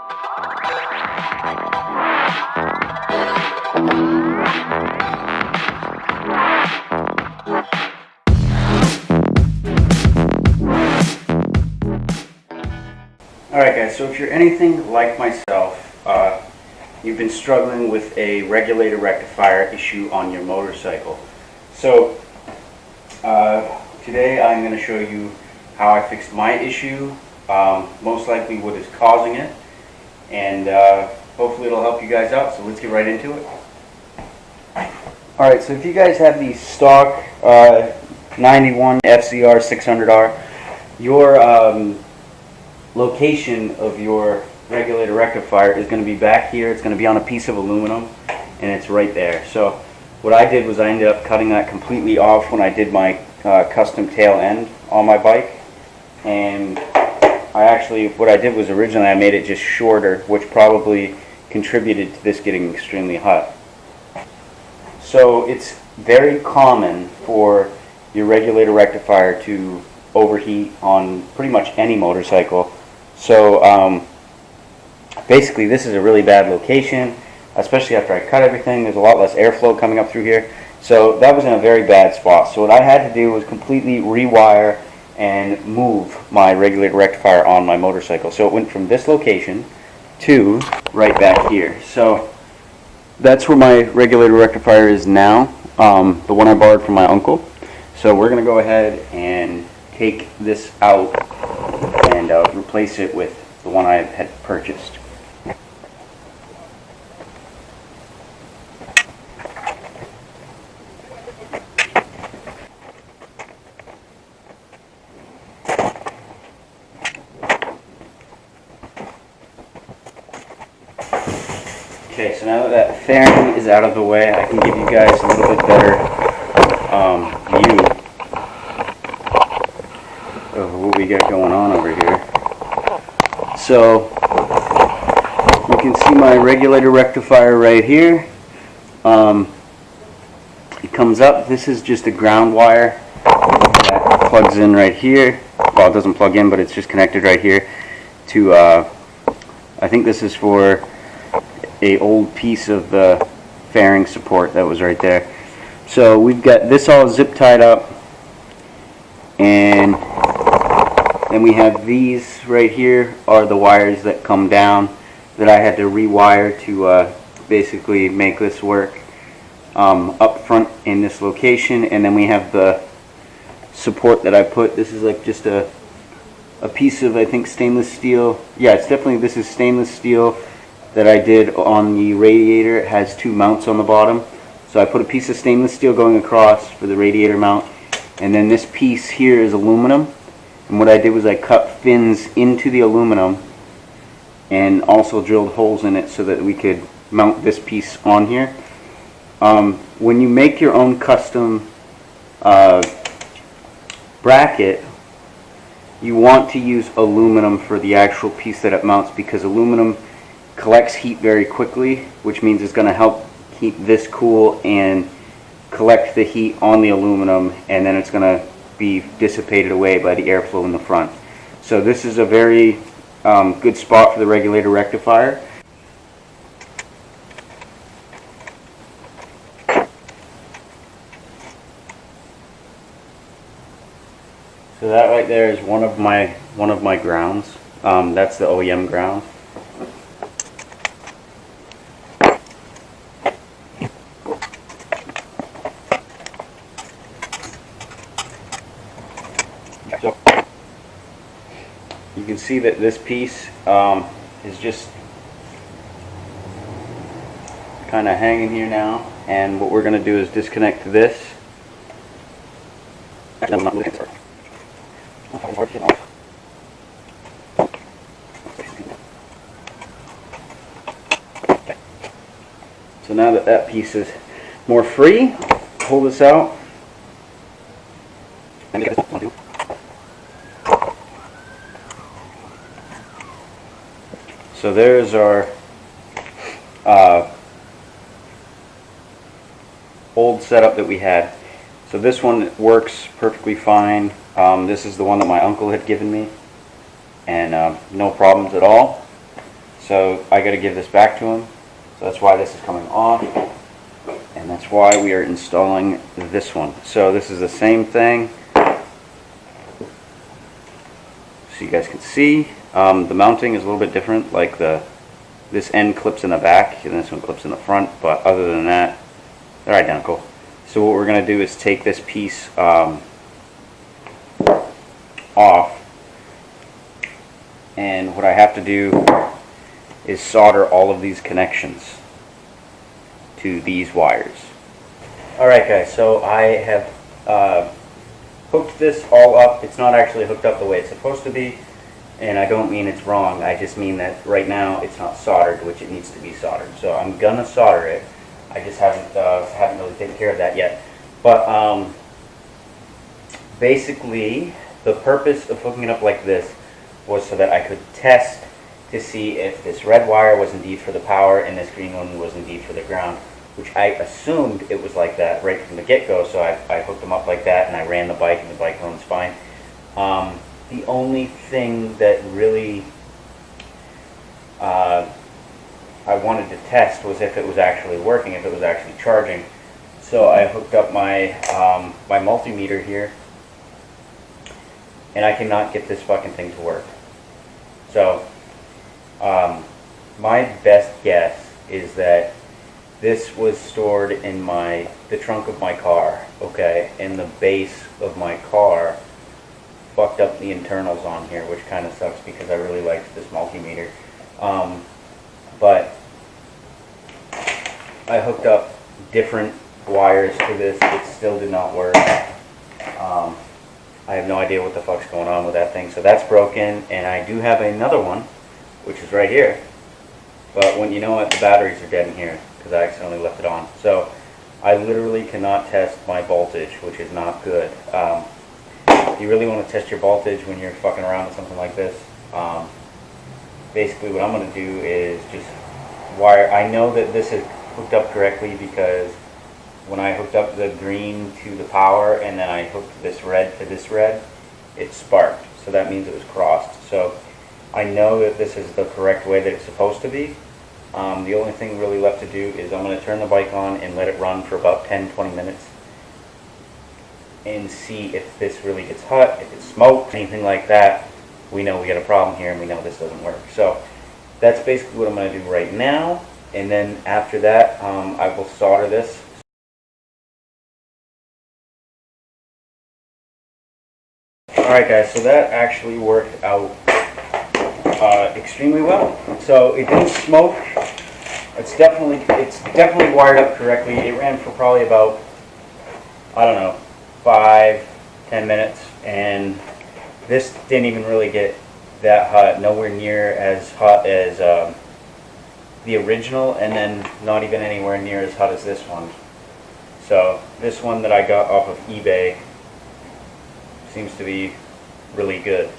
Alright guys, so if you're anything like myself, you've been struggling with a regulator rectifier issue on your motorcycle. So today I'm going to show you how I fixed my issue, most likely what is causing it, and hopefully it'll help you guys out. So let's get right into it. Alright, so if you guys have the stock 91 FCR 600R, your location of your regulator rectifier is going to be back here. It's going to be on a piece of aluminum, and it's right there. So what I did was I ended up cutting that completely off when I did my custom tail end on my bike, and what I did was originally I made it just shorter, which probably contributed to this getting extremely hot. So it's very common for your regulator rectifier to overheat on pretty much any motorcycle. So basically this is a really bad location, especially after I cut everything. There's a lot less airflow coming up through here. So that was in a very bad spot. So what I had to do was completely rewire and move my regulator rectifier on my motorcycle. So it went from this location to right back here. So that's where my regulator rectifier is now, the one I borrowed from my uncle. So we're going to go ahead and take this out and replace it with the one I had purchased. Okay, so now that fairing is out of the way, I can give you guys a little bit better view of what we got going on over here. So you can see my regulator rectifier right here. It comes up. This is just a ground wire that plugs in right here. Well, it doesn't plug in, but it's just connected right here to I think this is for a old piece of the fairing support that was right there. So we've got this all zip tied up, and then we have these right here are the wires that come down that I had to rewire to basically make this work up front in this location. And then we have the support that I put. This is like just a piece of, I think, stainless steel. Yeah, it's definitely, this is stainless steel that I did on the radiator. It has two mounts on the bottom. So I put a piece of stainless steel going across for the radiator mount, and then this piece here is aluminum. And what I did was I cut fins into the aluminum and also drilled holes in it so that we could mount this piece on here. When you make your own custom bracket, you want to use aluminum for the actual piece that it mounts, because aluminum collects heat very quickly, which means it's going to help keep this cool and collect the heat on the aluminum, and then it's going to be dissipated away by the airflow in the front. So this is a very good spot for the regulator rectifier. So that right there is one of my grounds. That's the OEM ground. So you can see that this piece is just kind of hanging here now, and what we're going to do is disconnect this. So now that that piece is more free, pull this out. So there's our old setup that we had. So this one works perfectly fine. This is the one that my uncle had given me, and no problems at all. So I got to give this back to him. So that's why this is coming off. And that's why we are installing this one. So this is the same thing. So you guys can see the mounting is a little bit different. Like this end clips in the back and this one clips in the front. But other than that, they're identical. So what we're going to do is take this piece off. And what I have to do is solder all of these connections to these wires. Alright guys, so I have hooked this all up. It's not actually hooked up the way it's supposed to be, and I don't mean it's wrong. I just mean that right now it's not soldered, which it needs to be soldered. So I'm gonna solder it. I just haven't really taken care of that yet. But basically, the purpose of hooking it up like this was so that I could test to see if this red wire was indeed for the power and this green one was indeed for the ground, which I assumed it was like that right from the get-go, so I hooked them up like that and I ran the bike and the bike runs fine. The only thing that really I wanted to test was if it was actually working, if it was actually charging. So I hooked up my my multimeter here, and I cannot get this fucking thing to work. So my best guess is that this was stored in the trunk of my car, okay, and the base of my car fucked up the internals on here, which kind of sucks because I really liked this multimeter. But I hooked up different wires to this. It still did not work. I have no idea what the fuck's going on with that thing. So that's broken, and I do have another one, which is right here. But when you know what, the batteries are dead in here because I accidentally left it on. So I literally cannot test my voltage, which is not good. You really want to test your voltage when you're fucking around with something like this. Basically what I'm going to do is just wire. I know that this is hooked up correctly because when I hooked up the green to the power and then I hooked this red to this red, it sparked. So that means it was crossed. So I know that this is the correct way that it's supposed to be. The only thing really left to do is I'm going to turn the bike on and let it run for about 10-20 minutes and see if this really gets hot, if it smokes, anything like that. We know we got a problem here and we know this doesn't work. So that's basically what I'm going to do right now, and then after that I will solder this. Alright guys, so that actually worked out extremely well. So it didn't smoke. It's definitely wired up correctly. It ran for probably about, I don't know, 5-10 minutes, and this didn't even really get that hot, nowhere near as hot as the original, and then not even anywhere near as hot as this one. So this one that I got off of eBay seems to be really good.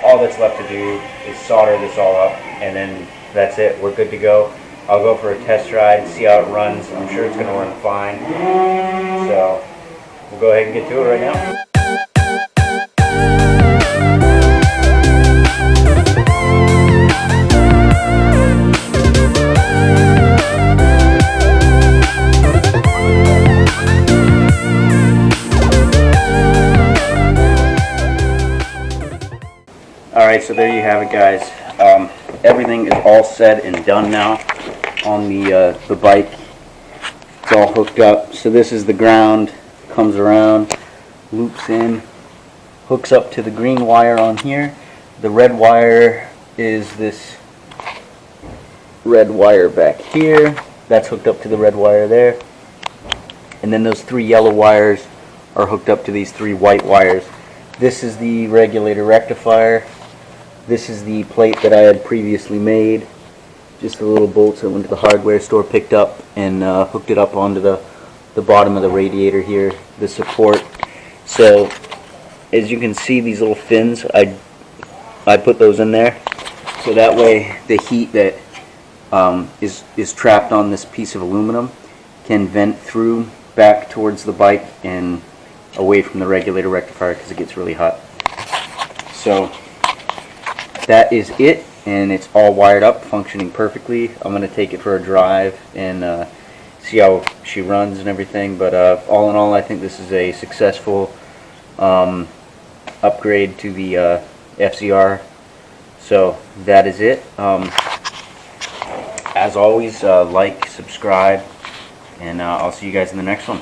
All that's left to do is solder this all up, and then that's it. We're good to go. I'll go for a test ride, see how it runs. I'm sure it's going to run fine. So we'll go ahead and get to it right now. Alright, so there you have it, guys. Everything is all set and done now on the bike. It's all hooked up. So this is the ground, comes around, loops in, hooks up to the green wire on here. The red wire is this red wire back here. That's hooked up to the red wire there. And then those 3 yellow wires are hooked up to these 3 white wires. This is the regulator rectifier. This is the plate that I had previously made. Just the little bolts I went to the hardware store, picked up, and hooked it up onto the bottom of the radiator here, the support. So as you can see, these little fins, I put those in there. So that way the heat that is trapped on this piece of aluminum can vent through back towards the bike and away from the regulator rectifier because it gets really hot. So that is it. and it's all wired up, functioning perfectly. I'm going to take it for a drive and see how she runs and everything, but all in all, I think this is a successful upgrade to the FCR. So that is it. As always, like, subscribe, and I'll see you guys in the next one.